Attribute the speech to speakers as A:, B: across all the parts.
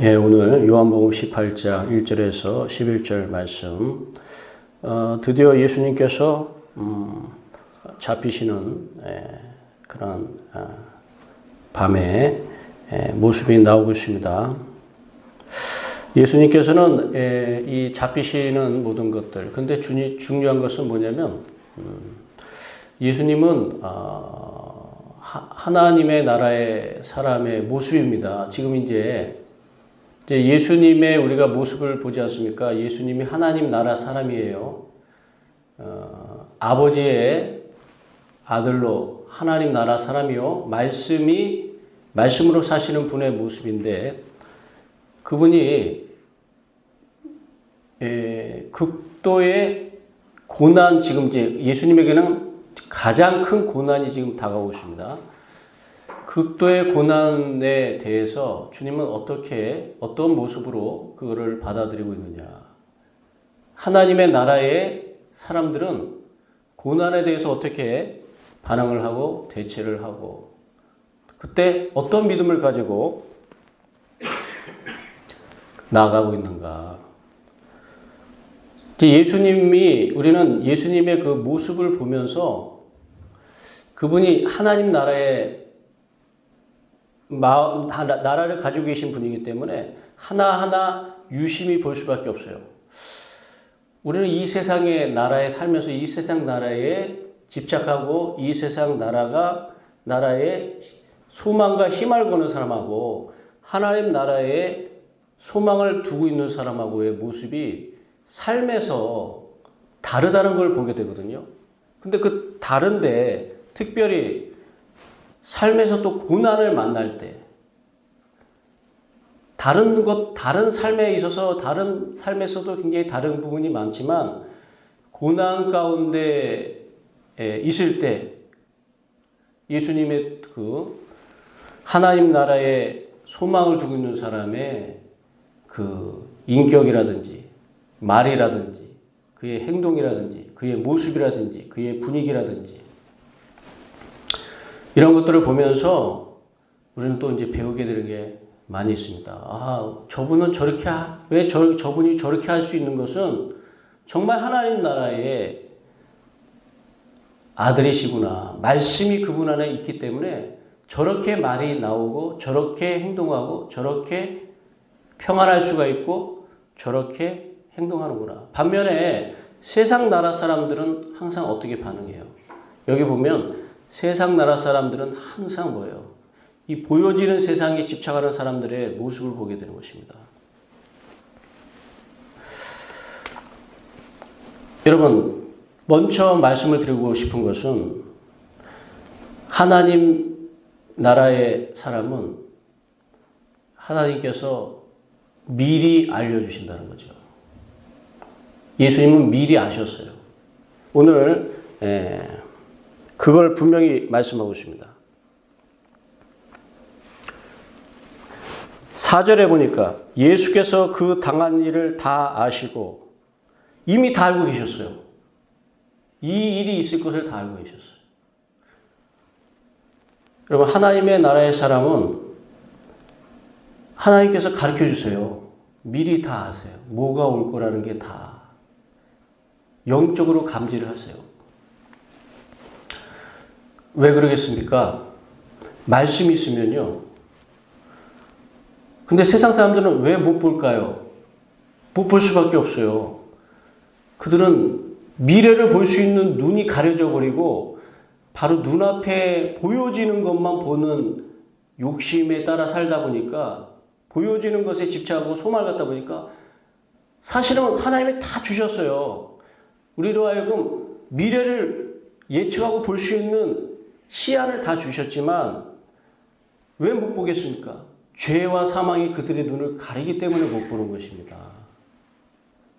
A: 예, 오늘 요한복음 18장 1절에서 11절 말씀. 드디어 예수님께서 잡히시는 그런 밤의 모습이 나오고 있습니다. 예수님께서는 이 잡히시는 모든 것들, 근데 중요한 것은 뭐냐면 예수님은 하나님의 나라의 사람의 모습입니다. 지금 이제 예수님의 우리가 모습을 보지 않습니까? 예수님이 하나님 나라 사람이에요. 아버지의 아들로 하나님 나라 사람이요. 말씀으로 사시는 분의 모습인데, 그분이 극도의 고난, 지금 이제 예수님에게는 가장 큰 고난이 지금 다가오고 있습니다. 극도의 고난에 대해서 주님은 어떤 모습으로 그거를 받아들이고 있느냐. 하나님의 나라의 사람들은 고난에 대해서 어떻게 반응을 하고 대처를 하고, 그때 어떤 믿음을 가지고 나아가고 있는가. 우리는 예수님의 그 모습을 보면서 그분이 하나님 나라의 나라를 가지고 계신 분이기 때문에 하나하나 유심히 볼 수밖에 없어요. 우리는 이 세상의 나라에 살면서 이 세상 나라에 집착하고 이 세상 나라에 소망과 힘을 거는 사람하고 하나님 나라에 소망을 두고 있는 사람하고의 모습이 삶에서 다르다는 걸 보게 되거든요. 근데 그 다른데 특별히 삶에서 또 고난을 만날 때 다른 삶에 있어서 다른 삶에서도 굉장히 다른 부분이 많지만 고난 가운데 있을 때 예수님의 그 하나님 나라에 소망을 두고 있는 사람의 그 인격이라든지 말이라든지 그의 행동이라든지 그의 모습이라든지 그의 분위기라든지 이런 것들을 보면서 우리는 또 이제 배우게 되는 게 많이 있습니다. 저분은 저분이 저렇게 할 수 있는 것은 정말 하나님 나라의 아들이시구나. 말씀이 그분 안에 있기 때문에 저렇게 말이 나오고 저렇게 행동하고 저렇게 평안할 수가 있고 저렇게 행동하는구나. 반면에 세상 나라 사람들은 항상 어떻게 반응해요? 여기 보면 세상 나라 사람들은 항상 뭐예요? 이 보여지는 세상에 집착하는 사람들의 모습을 보게 되는 것입니다. 여러분, 먼저 말씀을 드리고 싶은 것은 하나님 나라의 사람은 하나님께서 미리 알려주신다는 거죠. 예수님은 미리 아셨어요. 오늘 그걸 분명히 말씀하고 있습니다. 4절에 보니까 예수께서 그 당한 일을 다 아시고 이미 다 알고 계셨어요. 이 일이 있을 것을 다 알고 계셨어요. 여러분, 하나님의 나라의 사람은 하나님께서 가르쳐 주세요. 미리 다 아세요. 뭐가 올 거라는 게 다 영적으로 감지를 하세요. 왜 그러겠습니까? 말씀이 있으면요. 근데 세상 사람들은 왜 못 볼까요? 못 볼 수밖에 없어요. 그들은 미래를 볼 수 있는 눈이 가려져 버리고 바로 눈앞에 보여지는 것만 보는 욕심에 따라 살다 보니까 보여지는 것에 집착하고 소망을 갖다 보니까 사실은 하나님이 다 주셨어요. 우리로 하여금 미래를 예측하고 볼 수 있는 시야를 다 주셨지만 왜 못 보겠습니까? 죄와 사망이 그들의 눈을 가리기 때문에 못 보는 것입니다.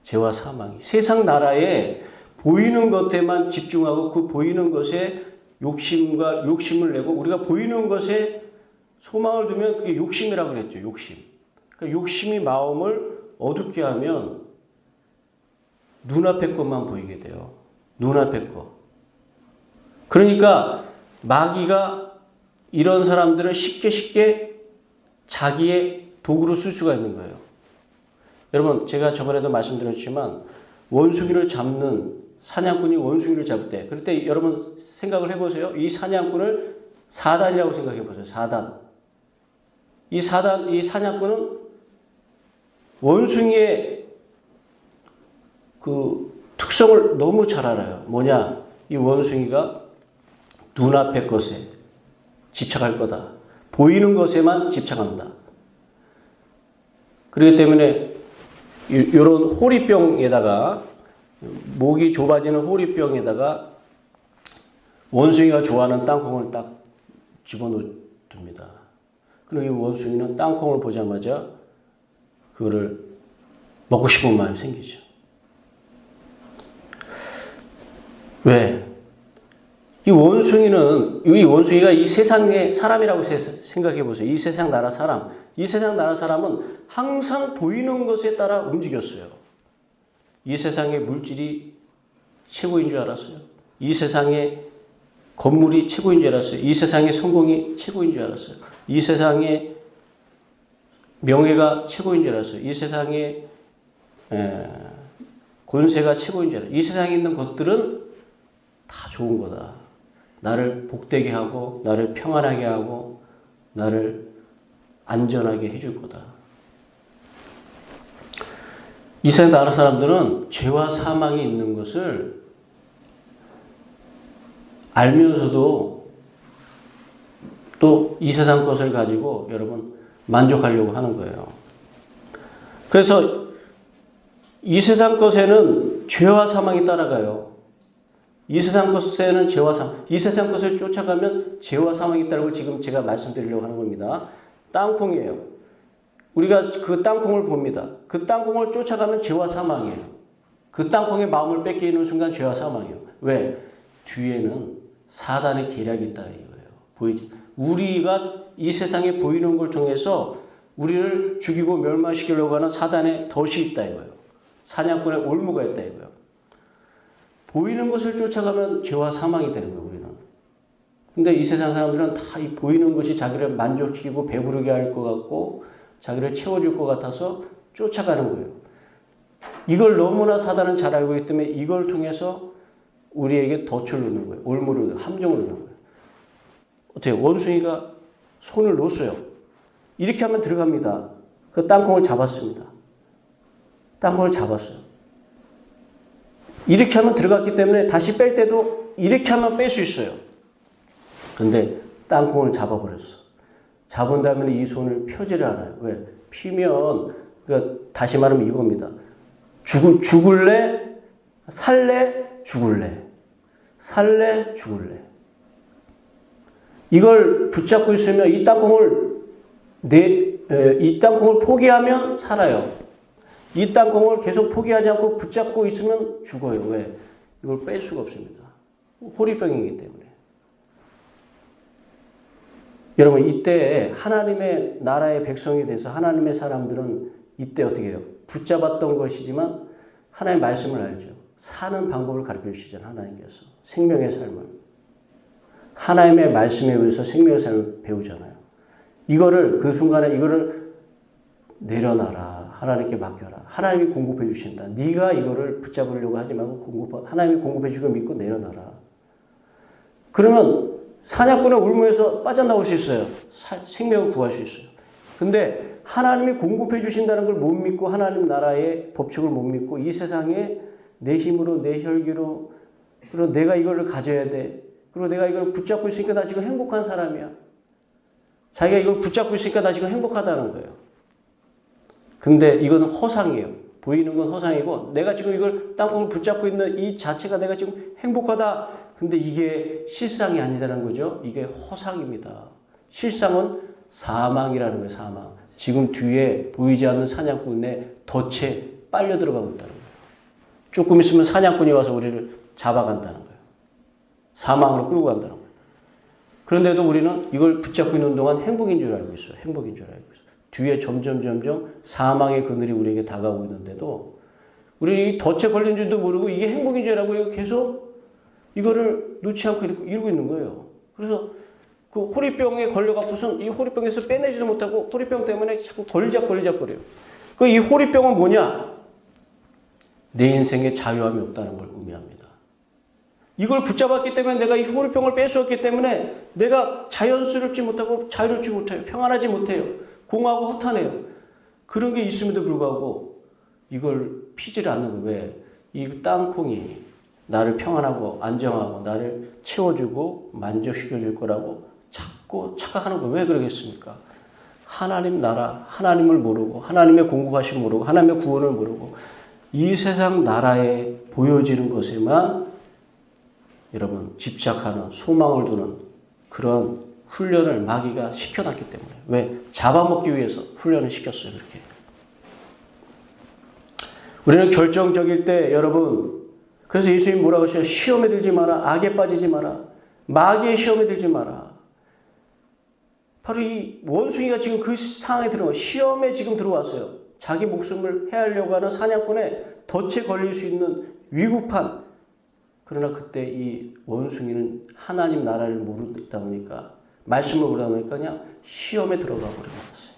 A: 죄와 사망이. 세상 나라에 보이는 것에만 집중하고 그 보이는 것에 욕심을 내고 우리가 보이는 것에 소망을 두면 그게 욕심이라고 그랬죠. 욕심. 그러니까 욕심이 마음을 어둡게 하면 눈앞의 것만 보이게 돼요. 눈앞의 것. 그러니까 마귀가 이런 사람들은 쉽게 자기의 도구로 쓸 수가 있는 거예요. 여러분, 제가 저번에도 말씀드렸지만 원숭이를 잡는 사냥꾼이 원숭이를 잡을 때, 그럴 때 여러분 생각을 해보세요. 이 사냥꾼을 사단이라고 생각해 보세요. 사단. 이 사냥꾼은 원숭이의 그 특성을 너무 잘 알아요. 뭐냐? 이 원숭이가 눈앞의 것에 집착할 거다. 보이는 것에만 집착한다. 그렇기 때문에 이런 호리병에다가, 목이 좁아지는 호리병에다가 원숭이가 좋아하는 땅콩을 딱 집어넣습니다. 그리고 이 원숭이는 땅콩을 보자마자 그거를 먹고 싶은 마음이 생기죠. 왜? 이 원숭이가 이 세상의 사람이라고 생각해 보세요. 이 세상 나라 사람. 이 세상 나라 사람은 항상 보이는 것에 따라 움직였어요. 이 세상의 물질이 최고인 줄 알았어요. 이 세상의 건물이 최고인 줄 알았어요. 이 세상의 성공이 최고인 줄 알았어요. 이 세상의 명예가 최고인 줄 알았어요. 이 세상의 권세가 최고인 줄 알았어요. 이 세상에 있는 것들은 다 좋은 거다. 나를 복되게 하고, 나를 평안하게 하고, 나를 안전하게 해줄 거다. 이 세상 나라 사람들은 죄와 사망이 있는 것을 알면서도 또 이 세상 것을 가지고 여러분 만족하려고 하는 거예요. 그래서 이 세상 것에는 죄와 사망이 따라가요. 이 세상 것에는 죄와 사망, 이 세상 것을 쫓아가면 죄와 사망이 있다는 걸 지금 제가 말씀드리려고 하는 겁니다. 땅콩이에요. 우리가 그 땅콩을 봅니다. 그 땅콩을 쫓아가면 죄와 사망이에요. 그 땅콩의 마음을 뺏기는 순간 죄와 사망이에요. 왜? 뒤에는 사단의 계략이 있다 이거예요. 보이지? 우리가 이 세상에 보이는 걸 통해서 우리를 죽이고 멸망시키려고 하는 사단의 덫이 있다 이거예요. 사냥꾼의 올무가 있다 이거예요. 보이는 것을 쫓아가면 죄와 사망이 되는 거예요, 우리는. 근데 이 세상 사람들은 다 이 보이는 것이 자기를 만족시키고 배부르게 할 것 같고 자기를 채워줄 것 같아서 쫓아가는 거예요. 이걸 너무나 사단은 잘 알고 있기 때문에 이걸 통해서 우리에게 덫을 놓는 거예요. 올무를, 함정을 놓는 거예요. 어떻게 원숭이가 손을 놓았어요. 이렇게 하면 들어갑니다. 그 땅콩을 잡았습니다. 땅콩을 잡았어요. 이렇게 하면 들어갔기 때문에 다시 뺄 때도 이렇게 하면 뺄 수 있어요. 근데 땅콩을 잡아버렸어. 잡은 다음에 이 손을 펴지를 않아요. 왜? 피면, 그러니까 다시 말하면 이겁니다. 죽을래? 살래? 죽을래? 살래? 죽을래? 이걸 붙잡고 있으면 이 땅콩을 포기하면 살아요. 이 땅콩을 계속 포기하지 않고 붙잡고 있으면 죽어요. 왜? 이걸 뺄 수가 없습니다. 호리병이기 때문에. 여러분, 이때 하나님의 나라의 백성이 돼서 하나님의 사람들은 이때 어떻게 해요? 붙잡았던 것이지만 하나님의 말씀을 알죠. 사는 방법을 가르쳐 주시잖아요. 하나님께서. 생명의 삶을. 하나님의 말씀에 의해서 생명의 삶을 배우잖아요. 그 순간에 이거를 내려놔라. 하나님께 맡겨라. 하나님이 공급해 주신다. 네가 이거를 붙잡으려고 하지 말고 하나님이 공급해 주고 믿고 내려놔라. 그러면 사냥꾼의 올무에서 빠져나올 수 있어요. 생명을 구할 수 있어요. 근데 하나님이 공급해 주신다는 걸 못 믿고 하나님 나라의 법칙을 못 믿고 이 세상에 내 힘으로 내 혈기로 그리고 내가 이걸 가져야 돼. 그리고 내가 이걸 붙잡고 있으니까 나 지금 행복한 사람이야. 자기가 이걸 붙잡고 있으니까 나 지금 행복하다는 거예요. 근데 이건 허상이에요. 보이는 건 허상이고 내가 지금 이걸 땅콩을 붙잡고 있는 이 자체가 내가 지금 행복하다. 근데 이게 실상이 아니라는 거죠. 이게 허상입니다. 실상은 사망이라는 거예요. 사망. 지금 뒤에 보이지 않는 사냥꾼의 덫에 빨려 들어가고 있다는 거예요. 조금 있으면 사냥꾼이 와서 우리를 잡아간다는 거예요. 사망으로 끌고 간다는 거예요. 그런데도 우리는 이걸 붙잡고 있는 동안 행복인 줄 알고 있어요. 행복인 줄 알고 있어요. 뒤에 점점 사망의 그늘이 우리에게 다가오고 있는데도 우리 이 덫에 걸린 줄도 모르고 이게 행복인 줄 알고 계속 이거를 놓지 않고 이러고 있는 거예요. 그래서 그 호리병에 걸려갖고선 이 호리병에서 빼내지도 못하고 호리병 때문에 자꾸 걸리적거려요. 그 이 호리병은 뭐냐? 내 인생에 자유함이 없다는 걸 의미합니다. 이걸 붙잡았기 때문에 내가 이 호리병을 빼앗았기 때문에 내가 자연스럽지 못하고 자유롭지 못해요. 평안하지 못해요. 공허하고 허탄해요. 그런 게 있음에도 불구하고 이걸 피지를 않는 거예요. 왜? 이 땅콩이 나를 평안하고 안정하고 나를 채워주고 만족시켜줄 거라고 자꾸 착각하는 거예요. 왜 그러겠습니까? 하나님 나라, 하나님을 모르고 하나님의 공급하심을 모르고 하나님의 구원을 모르고 이 세상 나라에 보여지는 것에만 여러분 집착하는 소망을 두는 그런 훈련을 마귀가 시켜놨기 때문에 왜? 잡아먹기 위해서 훈련을 시켰어요. 그렇게. 우리는 결정적일 때 여러분 그래서 예수님 뭐라고 하셔요? 시험에 들지 마라. 악에 빠지지 마라. 마귀의 시험에 들지 마라. 바로 이 원숭이가 지금 그 상황에 들어가 시험에 지금 들어왔어요. 자기 목숨을 해하려고 하는 사냥꾼에 덫에 걸릴 수 있는 위급한 그러나 그때 이 원숭이는 하나님 나라를 모르다 보니까 말씀을 모르다 보니까 그냥 시험에 들어가 버리고 말았어요.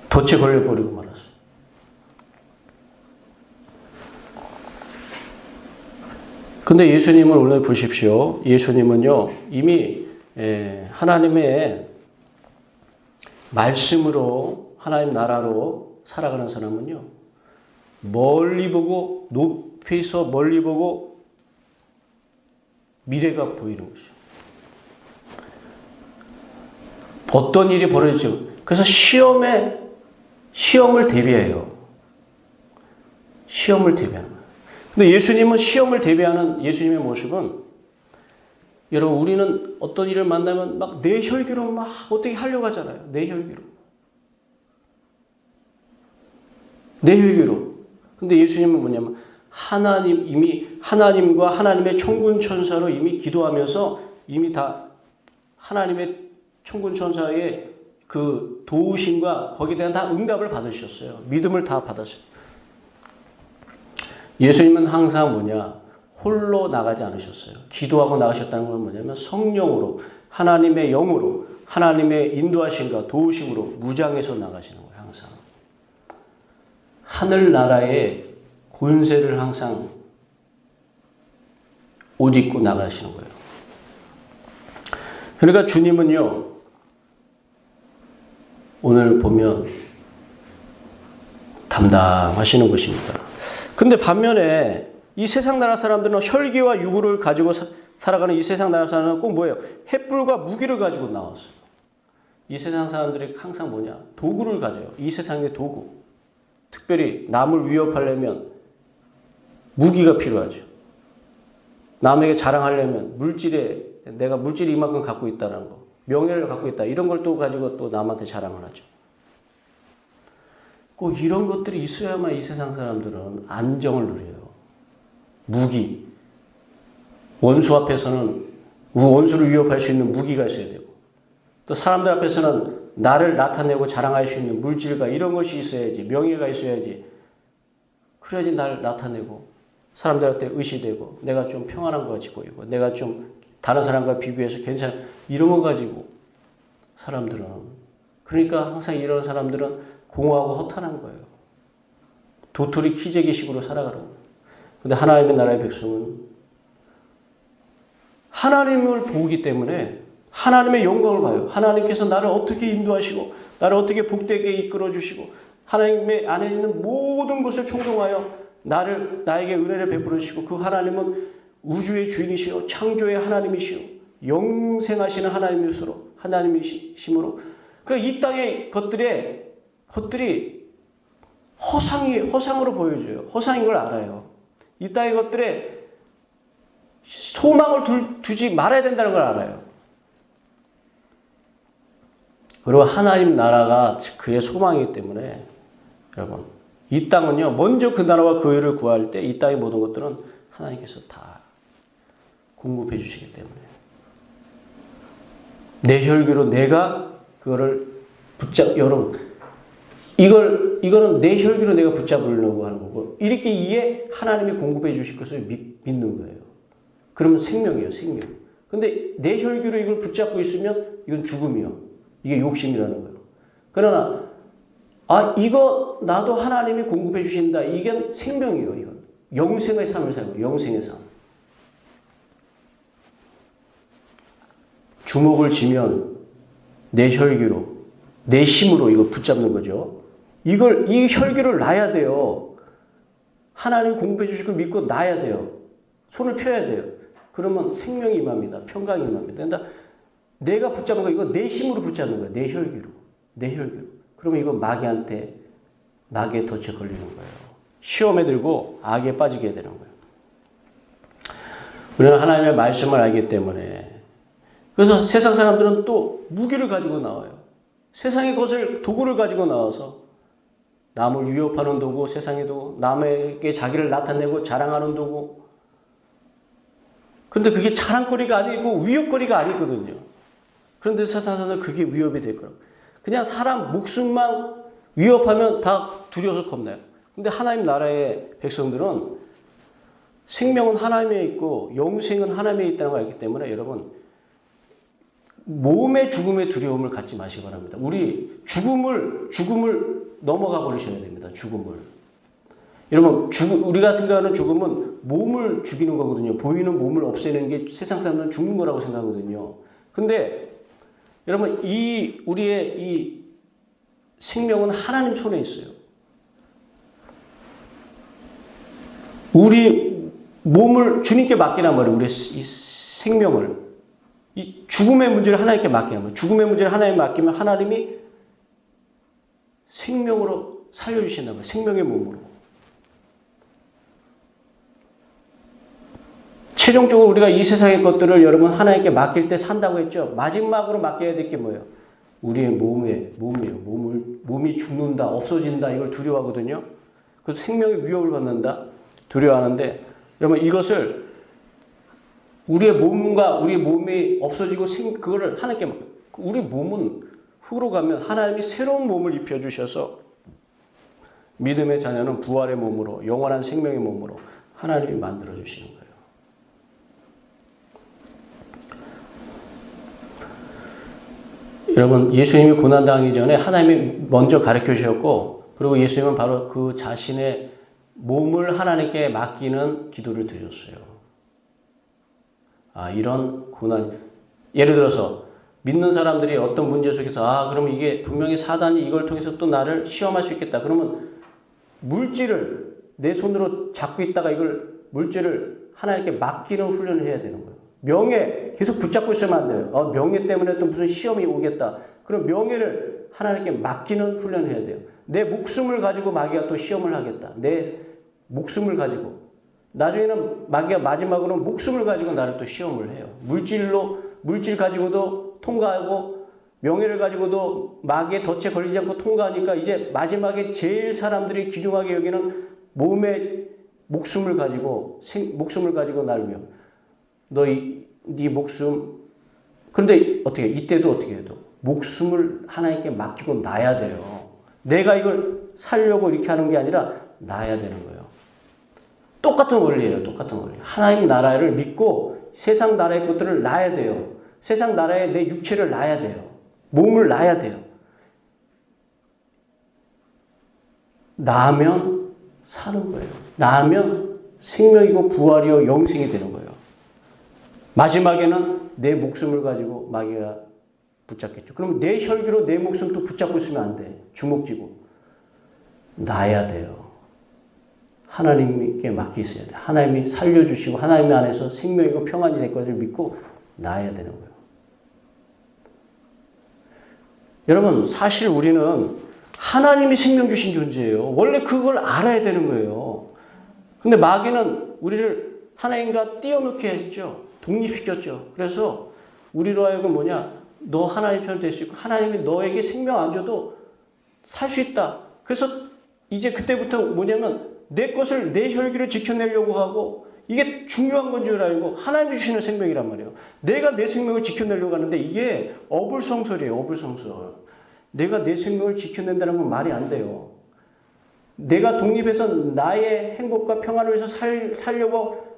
A: 덫에 걸려버리고 말았어요. 근데 예수님을 오늘 보십시오. 예수님은요 이미 하나님의 말씀으로 하나님 나라로 살아가는 사람은요 멀리 보고 높이서 멀리 보고 미래가 보이는 것이죠. 어떤 일이 벌어지죠. 그래서 시험을 대비해요. 시험을 대비하는 거예요. 근데 예수님은 시험을 대비하는 예수님의 모습은 여러분 우리는 어떤 일을 만나면 막 내 혈기로 막 어떻게 하려고 하잖아요. 내 혈기로. 내 혈기로. 근데 예수님은 뭐냐면 이미 하나님과 하나님의 천군 천사로 이미 기도하면서 이미 다 하나님의 천군 천사의 그 도우심과 거기에 대한 다 응답을 받으셨어요. 믿음을 다 받았어요. 예수님은 항상 홀로 나가지 않으셨어요. 기도하고 나가셨다는 건 뭐냐면 성령으로 하나님의 영으로 하나님의 인도하심과 도우심으로 무장해서 나가시는 거예요. 항상. 하늘나라의 권세를 항상 옷 입고 나가시는 거예요. 그러니까 주님은요 오늘 보면 담당하시는 것입니다. 근데 반면에 이 세상 나라 사람들은 혈기와 유구를 가지고 살아가는 이 세상 나라 사람은 꼭 뭐예요? 횃불과 무기를 가지고 나왔어요. 이 세상 사람들이 항상 도구를 가져요. 이 세상의 도구. 특별히 남을 위협하려면 무기가 필요하죠. 남에게 자랑하려면 내가 물질이 이만큼 갖고 있다는 거, 명예를 갖고 있다. 이런 걸 또 가지고 또 남한테 자랑을 하죠. 꼭 이런 것들이 있어야만 이 세상 사람들은 안정을 누려요. 무기. 원수 앞에서는 원수를 위협할 수 있는 무기가 있어야 되고 또 사람들 앞에서는 나를 나타내고 자랑할 수 있는 물질과 이런 것이 있어야지 명예가 있어야지 그래야지 나를 나타내고 사람들한테 의시되고 내가 좀 평안한 것 같이 보이고 내가 좀 다른 사람과 비교해서 괜찮아 이런 거 가지고 사람들은 그러니까 항상 이런 사람들은 공허하고 허탄한 거예요. 도토리 키재기식으로 살아가는 거예요. 근데 하나님의 나라의 백성은 하나님을 보기 때문에 하나님의 영광을 봐요. 하나님께서 나를 어떻게 인도하시고 나를 어떻게 복되게 이끌어 주시고 하나님의 안에 있는 모든 것을 총동하여 나에게 은혜를 베풀어 주시고 그 하나님은 우주의 주인이시요 창조의 하나님이시요 영생하시는 하나님이심으로 그러니까 이 땅의 것들이 허상으로 보여져요. 허상인 걸 알아요. 이 땅의 것들에 소망을 두지 말아야 된다는 걸 알아요. 그리고 하나님 나라가 그의 소망이기 때문에 여러분 이 땅은요 먼저 그 나라와 그 의를 구할 때 이 땅의 모든 것들은 하나님께서 다 공급해 주시기 때문에 내 혈기로 내가 그거를 여러분 이거는 내 혈기로 내가 붙잡으려고 하는 거고 이렇게 하나님이 공급해 주실 것을 믿는 거예요. 그러면 생명이에요. 생명. 근데 내 혈기로 이걸 붙잡고 있으면 이건 죽음이요. 이게 욕심이라는 거예요. 그러나 이거 나도 하나님이 공급해 주신다. 이게 생명이에요. 이건 영생의 삶을 살고 영생의 삶. 주먹을 쥐면 내 혈기로 내 힘으로 이거 붙잡는 거죠. 이 혈기를 놔야 돼요. 하나님 공급해 주실 걸 믿고 놔야 돼요. 손을 펴야 돼요. 그러면 생명이 임합니다. 평강이 임합니다. 그러니까 내가 붙잡은 거 이거 내 힘으로 붙잡는 거예요. 내 혈기로. 내 혈기로. 그러면 이거 마귀의 덫에 걸리는 거예요. 시험에 들고 악에 빠지게 되는 거예요. 우리는 하나님의 말씀을 알기 때문에 그래서 세상 사람들은 또 무기를 가지고 나와요. 세상의 것을 도구를 가지고 나와서 남을 위협하는 도구, 세상의 도구, 남에게 자기를 나타내고 자랑하는 도구. 그런데 그게 자랑거리가 아니고 위협거리가 아니거든요. 그런데 세상 사람들은 그게 위협이 될 거라고. 그냥 사람 목숨만 위협하면 다 두려워서 겁나요. 근데 하나님 나라의 백성들은 생명은 하나님에 있고 영생은 하나님에 있다는 걸 알기 때문에 여러분 몸의 죽음의 두려움을 갖지 마시기 바랍니다. 우리 죽음을 넘어가 버리셔야 됩니다. 죽음을. 여러분 우리가 생각하는 죽음은 몸을 죽이는 거거든요. 보이는 몸을 없애는 게 세상 사람들은 죽는 거라고 생각하거든요. 근데 여러분 우리의 이 생명은 하나님 손에 있어요. 우리 몸을 주님께 맡기란 말이에요. 우리의 이 생명을. 이 죽음의 문제를 하나님께 맡기는 거예요. 죽음의 문제를 하나님께 맡기면 하나님이 생명으로 살려주신다는 거예요. 생명의 몸으로. 최종적으로 우리가 이 세상의 것들을 여러분 하나님께 맡길 때 산다고 했죠. 마지막으로 맡겨야 될 게 뭐예요? 우리의 몸이에요. 몸이 죽는다, 없어진다 이걸 두려워하거든요. 그래서 생명의 위협을 받는다, 두려워하는데 여러분 이것을 우리의 몸이 없어지고 그거를 하나님께 맡겨. 우리 몸은 흙으로 가면 하나님이 새로운 몸을 입혀주셔서 믿음의 자녀는 부활의 몸으로 영원한 생명의 몸으로 하나님이 만들어주시는 거예요. 여러분 예수님이 고난당하기 전에 하나님이 먼저 가르쳐 주셨고 그리고 예수님은 바로 그 자신의 몸을 하나님께 맡기는 기도를 드렸어요. 이런 고난, 예를 들어서 믿는 사람들이 어떤 문제 속에서 그럼 이게 분명히 사단이 이걸 통해서 또 나를 시험할 수 있겠다. 그러면 물질을 내 손으로 잡고 있다가 물질을 하나님께 맡기는 훈련을 해야 되는 거예요. 명예 계속 붙잡고 있으면 안 돼요. 명예 때문에 또 무슨 시험이 오겠다. 그럼 명예를 하나님께 맡기는 훈련을 해야 돼요. 내 목숨을 가지고 마귀가 또 시험을 하겠다. 내 목숨을 가지고. 나중에는 마귀가 마지막으로 목숨을 가지고 나를 또 시험을 해요. 물질 가지고도 통과하고 명예를 가지고도 마귀의 덫에 걸리지 않고 통과하니까 이제 마지막에 제일 사람들이 귀중하게 여기는 몸의 목숨을 가지고 날 위해 네 목숨. 그런데 이때도 어떻게 해도 목숨을 하나님께 맡기고 놔야 돼요. 내가 이걸 살려고 이렇게 하는 게 아니라 놔야 되는 거예요. 똑같은 원리예요. 똑같은 원리. 하나님 나라를 믿고 세상 나라의 것들을 놔야 돼요. 세상 나라에 내 육체를 놔야 돼요. 몸을 놔야 돼요. 나면 사는 거예요. 나면 생명이고 부활이요 영생이 되는 거예요. 마지막에는 내 목숨을 가지고 마귀가 붙잡겠죠. 그럼 내 혈기로 내 목숨 또 붙잡고 있으면 안 돼. 주먹 쥐고. 놔야 돼요. 하나님께 맡겨 있어야 돼. 하나님이 살려주시고 하나님 안에서 생명이고 평안이 될 것을 믿고 놔야 되는 거예요. 여러분 사실 우리는 하나님이 생명 주신 존재예요. 원래 그걸 알아야 되는 거예요. 근데 마귀는 우리를 하나님과 띄어놓게 했죠. 독립시켰죠. 그래서 우리로 하여금 너 하나님처럼 될 수 있고 하나님이 너에게 생명 안 줘도 살 수 있다. 그래서 이제 그때부터 내 것을 내 혈기를 지켜내려고 하고 이게 중요한 건 줄 알고 하나님이 주시는 생명이란 말이에요. 내가 내 생명을 지켜내려고 하는데 이게 어불성설이에요. 어불성설. 내가 내 생명을 지켜낸다는 건 말이 안 돼요. 내가 독립해서 나의 행복과 평안을 위해서 살려고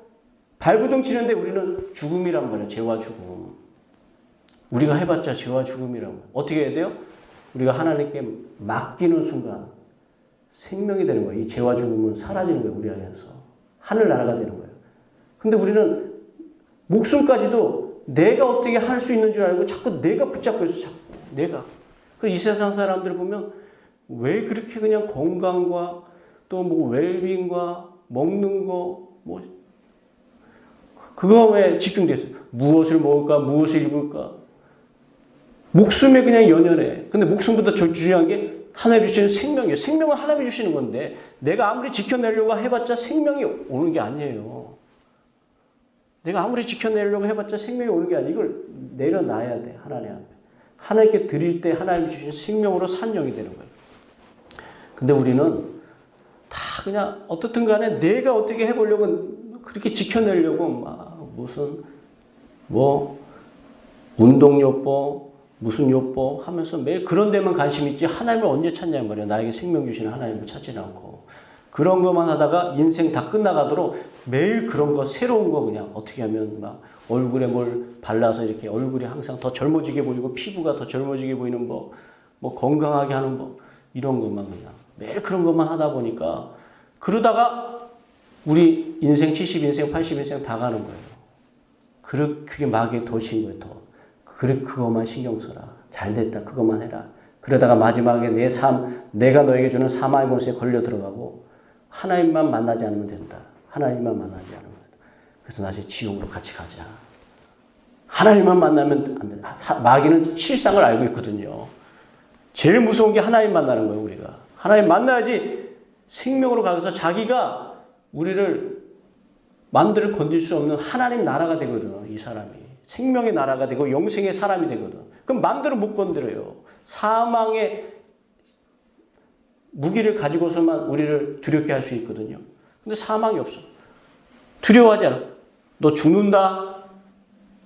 A: 발부둥 치는데 우리는 죽음이란 말이에요. 죄와 죽음. 우리가 해봤자 죄와 죽음이란 말이에요. 어떻게 해야 돼요? 우리가 하나님께 맡기는 순간 생명이 되는 거예요. 이 죄와 죽음은 사라지는 거예요. 우리 안에서. 하늘나라가 되는 거예요. 근데 우리는 목숨까지도 내가 어떻게 할 수 있는 줄 알고 자꾸 내가 붙잡고 있어. 자꾸 내가. 그 이 세상 사람들 보면 왜 그렇게 그냥 건강과 또 뭐 웰빙과 먹는 거 뭐 그거에 집중돼서 무엇을 먹을까 무엇을 입을까 목숨에 그냥 연연해. 근데 목숨보다 더 중요한 게 하나님이 주시는 생명이에요. 생명은 하나님이 주시는 건데 내가 아무리 지켜내려고 해봤자 생명이 오는 게 아니에요. 내가 아무리 지켜내려고 해봤자 생명이 오는 게 아니에요. 이걸 내려놔야 돼. 하나님 앞에. 하나님께 드릴 때 하나님이 주신 생명으로 산영이 되는 거예요. 근데 우리는 다 그냥 어떻든 간에 내가 어떻게 해보려고 그렇게 지켜내려고 막 무슨 뭐 운동요법 무슨 요법 하면서 매일 그런 데만 관심 있지 하나님을 언제 찾냐는 말이에요. 나에게 생명 주시는 하나님을 찾지 않고 그런 것만 하다가 인생 다 끝나가도록 매일 그런 거 새로운 거 그냥 어떻게 하면 막 얼굴에 뭘 발라서 이렇게 얼굴이 항상 더 젊어지게 보이고 피부가 더 젊어지게 보이는 뭐 건강하게 하는 뭐 이런 것만 그냥 매일 그런 것만 하다 보니까 그러다가 우리 인생 70인생 80인생 다 가는 거예요. 그게 마귀의 도시인 거예요. 더. 그것만 신경 써라. 잘 됐다. 그것만 해라. 그러다가 마지막에 내 삶, 내가 너에게 주는 사망의 권세에 걸려 들어가고 하나님만 만나지 않으면 된다. 하나님만 만나지 않으면 된다. 그래서 나중에 지옥으로 같이 가자. 하나님만 만나면 안 된다. 마귀는 실상을 알고 있거든요. 제일 무서운 게 하나님 만나는 거예요. 우리가. 하나님 만나야지 생명으로 가서 자기가 우리를 만들어 건들 수 없는 하나님 나라가 되거든. 이 사람이. 생명의 나라가 되고 영생의 사람이 되거든. 그럼 마음대로 못 건드려요. 사망의 무기를 가지고서만 우리를 두렵게 할 수 있거든요. 근데 사망이 없어. 두려워하지 않아. 너 죽는다?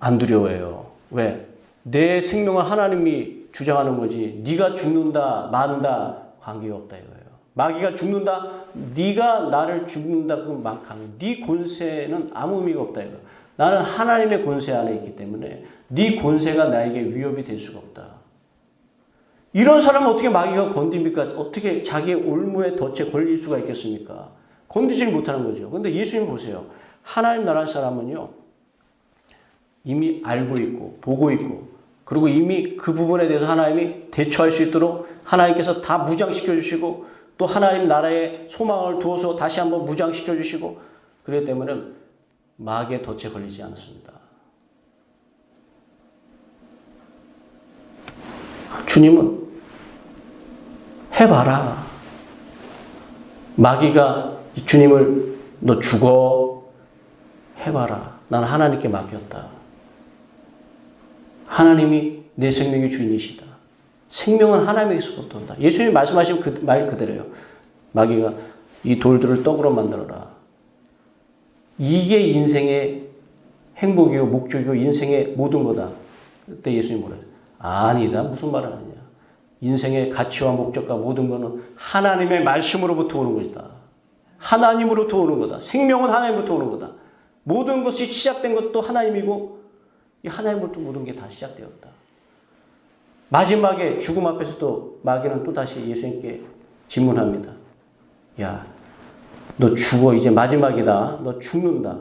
A: 안 두려워해요. 왜? 내 생명은 하나님이 주장하는 거지. 네가 죽는다, 만다 관계가 없다 이거예요. 마귀가 죽는다, 네가 나를 죽는다 그건 막강. 네 권세는 아무 의미가 없다 이거. 나는 하나님의 권세 안에 있기 때문에 네 권세가 나에게 위협이 될 수가 없다. 이런 사람은 어떻게 마귀가 건드립니까? 어떻게 자기의 올무에 덫에 걸릴 수가 있겠습니까? 건드지를 못하는 거죠. 그런데 예수님 보세요. 하나님 나라 사람은요. 이미 알고 있고 보고 있고 그리고 이미 그 부분에 대해서 하나님이 대처할 수 있도록 하나님께서 다 무장시켜 주시고 또 하나님 나라에 소망을 두어서 다시 한번 무장시켜 주시고 그렇기 때문에 마귀의 덫에 걸리지 않습니다. 주님은 해봐라. 마귀가 주님을 너 죽어 해봐라. 나는 하나님께 맡겼다. 하나님이 내 생명의 주인이시다. 생명은 하나님에게서부터 온다. 예수님이 말씀하신 그 말 그대로예요. 마귀가 이 돌들을 떡으로 만들어라. 이게 인생의 행복이고 목적이고 인생의 모든 거다. 그때 예수님이 뭐라 해요? 아니다. 무슨 말을 하느냐. 인생의 가치와 목적과 모든 거는 하나님의 말씀으로부터 오는 것이다. 하나님으로부터 오는 거다. 생명은 하나님으로부터 오는 거다. 모든 것이 시작된 것도 하나님이고 이 하나님으로부터 모든 게 다 시작되었다. 마지막에 죽음 앞에서도 마귀는 또다시 예수님께 질문합니다. 야, 너 죽어. 이제 마지막이다. 너 죽는다.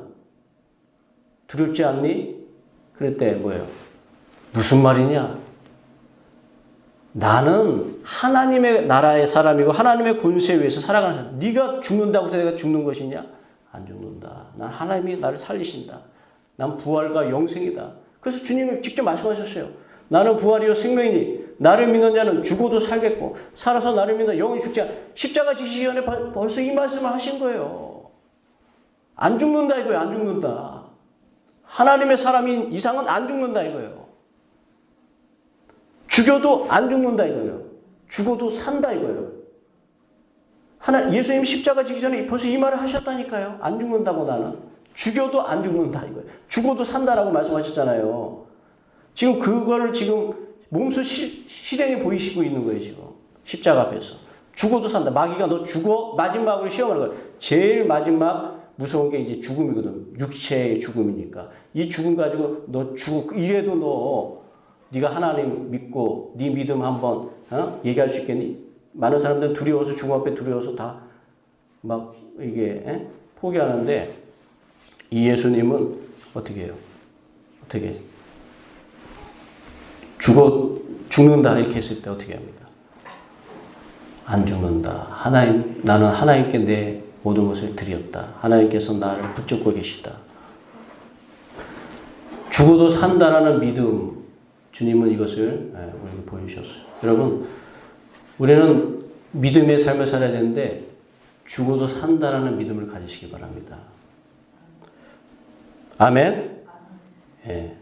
A: 두렵지 않니? 그랬대. 뭐예요? 무슨 말이냐? 나는 하나님의 나라의 사람이고 하나님의 권세에 의해서 살아가는 사람. 네가 죽는다고 해서 내가 죽는 것이냐? 안 죽는다. 난 하나님이 나를 살리신다. 난 부활과 영생이다. 그래서 주님이 직접 말씀하셨어요. 나는 부활이요 생명이니 나를 믿는 자는 죽어도 살겠고 살아서 나를 믿는 영원히 죽지 않아. 십자가 지시기 전에 벌써 이 말씀을 하신 거예요. 안 죽는다 이거예요. 안 죽는다. 하나님의 사람인 이상은 안 죽는다 이거예요. 죽여도 안 죽는다 이거예요. 죽어도 산다 이거예요. 예수님 십자가 지기 전에 벌써 이 말을 하셨다니까요. 안 죽는다고 나는. 죽여도 안 죽는다 이거예요. 죽어도 산다라고 말씀하셨잖아요. 지금 그거를 지금 몸소 실행해 보이시고 있는 거예요. 지금 십자가 앞에서. 죽어도 산다. 마귀가 너 죽어? 마지막으로 시험하는 거예요. 제일 마지막 무서운 게 이제 죽음이거든. 육체의 죽음이니까. 이 죽음 가지고 너 죽어. 이래도 네가 하나님 믿고 네 믿음 한번 얘기할 수 있겠니? 많은 사람들은 두려워서 죽음 앞에 두려워서 다 막 이게 포기하는데 이 예수님은 어떻게 해요? 어떻게 죽는다 이렇게 했을 때 어떻게 합니까? 안 죽는다. 하나님, 나는 하나님께 내 모든 것을 드렸다. 하나님께서 나를 붙잡고 계시다. 죽어도 산다라는 믿음, 주님은 이것을 우리에게 보여주셨어요. 여러분, 우리는 믿음의 삶을 살아야 되는데 죽어도 산다라는 믿음을 가지시기 바랍니다. 아멘? 예.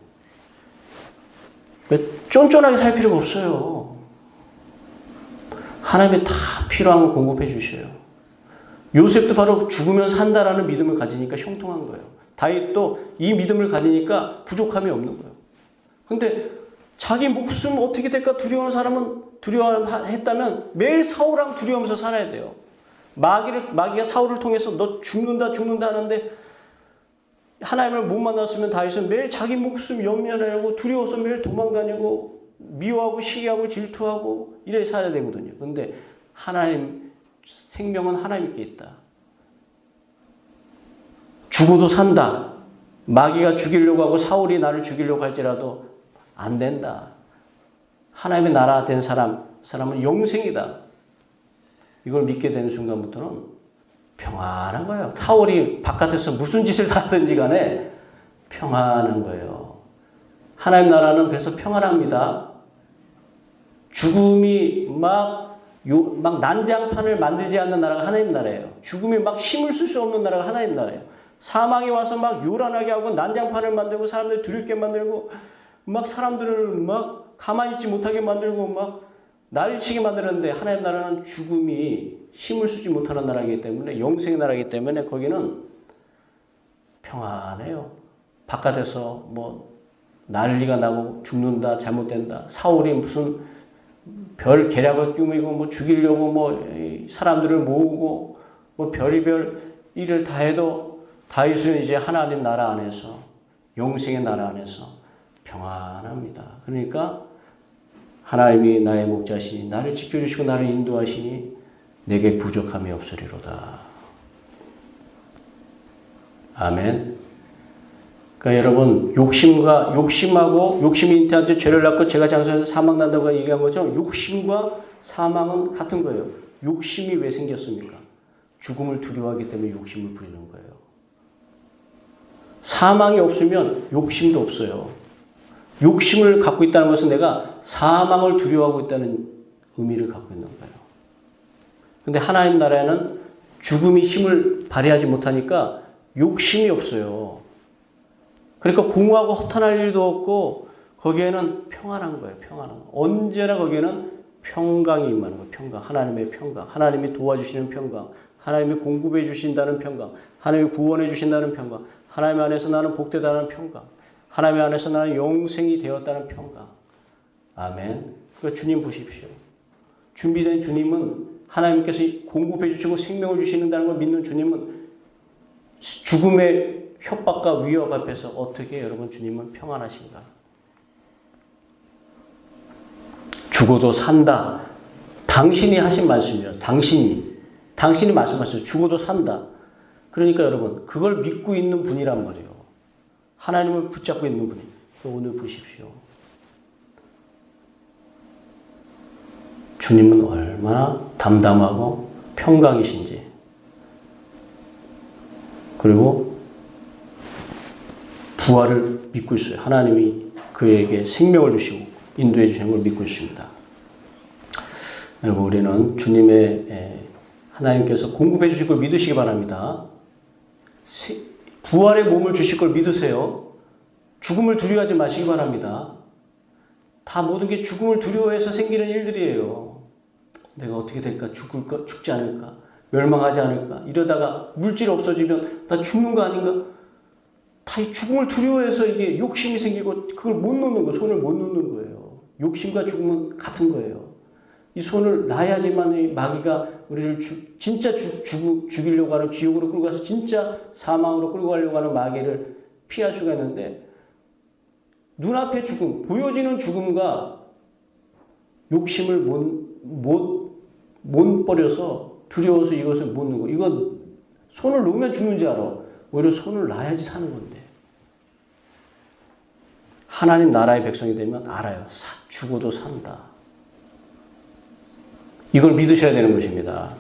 A: 쫀쫀하게 살 필요가 없어요. 하나님이 다 필요한 거 공급해 주셔요. 요셉도 바로 죽으면 산다라는 믿음을 가지니까 형통한 거예요. 다윗도 이 믿음을 가지니까 부족함이 없는 거예요. 근데 자기 목숨 어떻게 될까 두려워하는 사람은 두려워했다면 매일 사울랑 두려워하면서 살아야 돼요. 마귀가 사울을 통해서 너 죽는다 하는데 하나님을 못 만났으면 다윗은 매일 자기 목숨 염려하고 두려워서 매일 도망다니고 미워하고 시기하고 질투하고 이래 살아야 되거든요. 그런데 하나님 생명은 하나님께 있다. 죽어도 산다. 마귀가 죽이려고 하고 사울이 나를 죽이려고 할지라도 안 된다. 하나님의 나라 된 사람은 영생이다. 이걸 믿게 되는 순간부터는 평안한 거예요. 사울이 바깥에서 무슨 짓을 하든지 간에 평안한 거예요. 하나님 나라는 그래서 평안합니다. 죽음이 막 난장판을 만들지 않는 나라가 하나님 나라예요. 죽음이 막 힘을 쓸 수 없는 나라가 하나님 나라예요. 사망이 와서 막 요란하게 하고 난장판을 만들고 사람들 두렵게 만들고 막 사람들을 막 가만히 있지 못하게 만들고 막 난리치게 만드는데 하나님 나라는 죽음이 힘을 쓰지 못하는 나라이기 때문에 영생의 나라이기 때문에 거기는 평안해요. 바깥에서 뭐 난리가 나고 죽는다 잘못된다 사울이 무슨 별 계략을 꾸미고 뭐 죽이려고 뭐 사람들을 모으고 뭐 별의별 일을 다 해도 다윗은 이제 하나님 나라 안에서 영생의 나라 안에서 평안합니다. 그러니까 하나님이 나의 목자시니 나를 지켜주시고 나를 인도하시니 내게 부족함이 없으리로다. 아멘. 그러니까 여러분 욕심하고 욕심이 인태한테 죄를 낳고 죄가 장수해서 사망 난다고 얘기한 것처럼 욕심과 사망은 같은 거예요. 욕심이 왜 생겼습니까? 죽음을 두려워하기 때문에 욕심을 부리는 거예요. 사망이 없으면 욕심도 없어요. 욕심을 갖고 있다는 것은 내가 사망을 두려워하고 있다는 의미를 갖고 있는 거예요. 근데 하나님 나라에는 죽음이 힘을 발휘하지 못하니까 욕심이 없어요. 그러니까 공허하고 허탄할 일도 없고 거기에는 평안한 거예요. 평안한 거. 언제나 거기에는 평강이 임하는 거예요. 평강. 하나님의 평강. 하나님이 도와주시는 평강. 하나님이 공급해 주신다는 평강. 하나님이 구원해 주신다는 평강. 하나님 안에서 나는 복되다는 평강. 하나님 안에서 나는 영생이 되었다는 평강. 아멘. 그러니까 주님 보십시오. 준비된 주님은 하나님께서 공급해 주시고 생명을 주시는다는 걸 믿는 주님은 죽음의 협박과 위협 앞에서 어떻게 여러분 주님은 평안하신가? 죽어도 산다. 당신이 하신 말씀이에요. 당신이 말씀하셨어요. 죽어도 산다. 그러니까 여러분 그걸 믿고 있는 분이란 말이에요. 하나님을 붙잡고 있는 분이. 오늘 보십시오. 주님은 얼마나 담담하고 평강이신지. 그리고 부활을 믿고 있어요. 하나님이 그에게 생명을 주시고 인도해 주시는 걸 믿고 있습니다. 여러분 우리는 주님의 하나님께서 공급해 주실 걸 믿으시기 바랍니다. 부활의 몸을 주실 걸 믿으세요. 죽음을 두려워하지 마시기 바랍니다. 다 모든 게 죽음을 두려워해서 생기는 일들이에요. 내가 어떻게 될까? 죽을까? 죽지 않을까? 멸망하지 않을까? 이러다가 물질 없어지면 나 죽는 거 아닌가? 다 이 죽음을 두려워해서 이게 욕심이 생기고 그걸 못 놓는 거, 손을 못 놓는 거예요. 욕심과 죽음은 같은 거예요. 이 손을 놔야지만 이 마귀가 우리를 진짜 죽이려고 하는, 지옥으로 끌고 가서 진짜 사망으로 끌고 가려고 하는 마귀를 피할 수가 있는데, 눈앞의 죽음, 보여지는 죽음과 욕심을 못 버려서 두려워서 이것을 못 누고, 이건 손을 놓으면 죽는지 알아. 오히려 손을 놔야지 사는 건데. 하나님 나라의 백성이 되면 알아요. 죽어도 산다. 이걸 믿으셔야 되는 것입니다.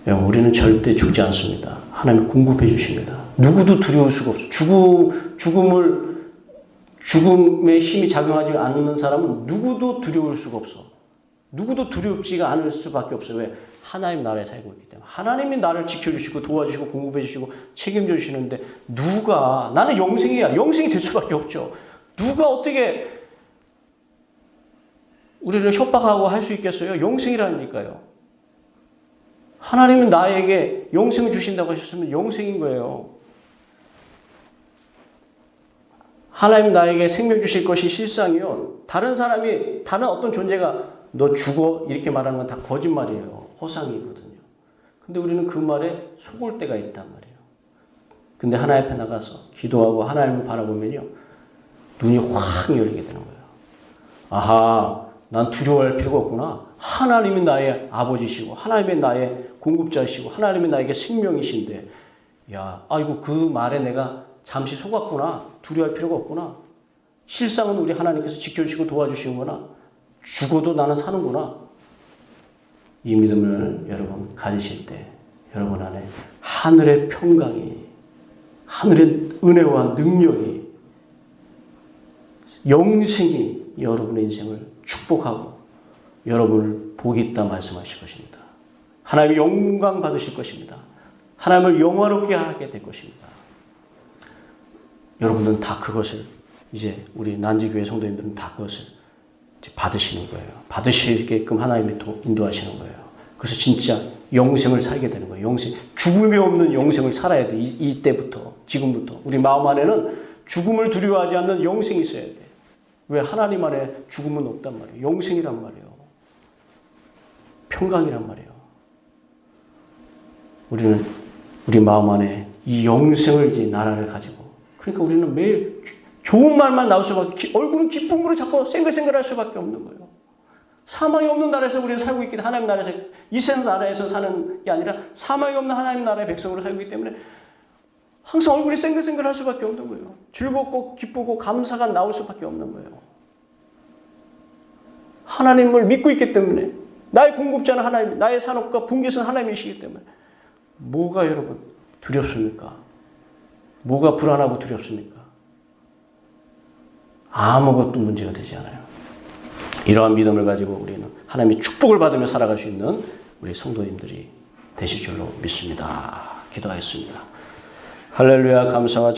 A: 여러분, 우리는 절대 죽지 않습니다. 하나님이 공급해 주십니다. 누구도 두려울 수가 없어. 죽음의 힘이 작용하지 않는 사람은 누구도 두려울 수가 없어. 누구도 두렵지가 않을 수밖에 없어요. 왜? 하나님 나라에 살고 있기 때문에. 하나님이 나를 지켜주시고 도와주시고 공급해 주시고 책임져 주시는데, 누가, 나는 영생이야. 영생이 될 수밖에 없죠. 누가 어떻게 우리를 협박하고 할 수 있겠어요? 영생이라니까요. 하나님은 나에게 영생을 주신다고 하셨으면 영생인 거예요. 하나님 나에게 생명 주실 것이 실상이요. 다른 어떤 존재가 너 죽어 이렇게 말하는 건 다 거짓말이에요. 허상이거든요. 근데 우리는 그 말에 속을 때가 있단 말이에요. 근데 하나님 앞에 나가서 기도하고 하나님을 바라보면요, 눈이 확 열리게 되는 거예요. 아하, 난 두려워할 필요가 없구나. 하나님이 나의 아버지시고 하나님이 나의 공급자이시고 하나님이 나에게 생명이신데, 야, 아이고 그 말에 내가 잠시 속았구나. 두려워할 필요가 없구나. 실상은 우리 하나님께서 지켜주시고 도와주시는구나. 죽어도 나는 사는구나. 이 믿음을 여러분 가지실 때 여러분 안에 하늘의 평강이, 하늘의 은혜와 능력이, 영생이 여러분의 인생을 축복하고 여러분을 복이 있다 말씀하실 것입니다. 하나님의 영광 받으실 것입니다. 하나님을 영화롭게 하게 될 것입니다. 여러분들은 다 그것을, 이제 우리 난지교회 성도님들은 다 그것을 받으시는 거예요. 받으시게끔 하나님이 인도하시는 거예요. 그래서 진짜 영생을 살게 되는 거예요. 영생, 죽음이 없는 영생을 살아야 돼. 이때부터, 지금부터. 우리 마음 안에는 죽음을 두려워하지 않는 영생이 있어야 돼. 왜? 하나님 안에 죽음은 없단 말이에요. 영생이란 말이에요. 평강이란 말이에요. 우리는 우리 마음 안에 이 영생을, 이제 나라를 가지고, 그러니까 우리는 매일 좋은 말만 나올 수밖에, 얼굴은 기쁨으로 자꾸 생글생글할 수밖에 없는 거예요. 사망이 없는 나라에서 우리는 살고 있기 때문에, 하나님 나라에서, 이 세상 나라에서 사는 게 아니라 사망이 없는 하나님 나라의 백성으로 살고 있기 때문에 항상 얼굴이 생글생글할 수밖에 없는 거예요. 즐겁고 기쁘고 감사가 나올 수밖에 없는 거예요. 하나님을 믿고 있기 때문에, 나의 공급자는 하나님, 나의 산업과 분깃은 하나님이시기 때문에 뭐가 여러분 두렵습니까? 뭐가 불안하고 두렵습니까? 아무것도 문제가 되지 않아요. 이러한 믿음을 가지고 우리는 하나님의 축복을 받으며 살아갈 수 있는 우리 성도님들이 되실 줄로 믿습니다. 기도하겠습니다. 할렐루야. 감사와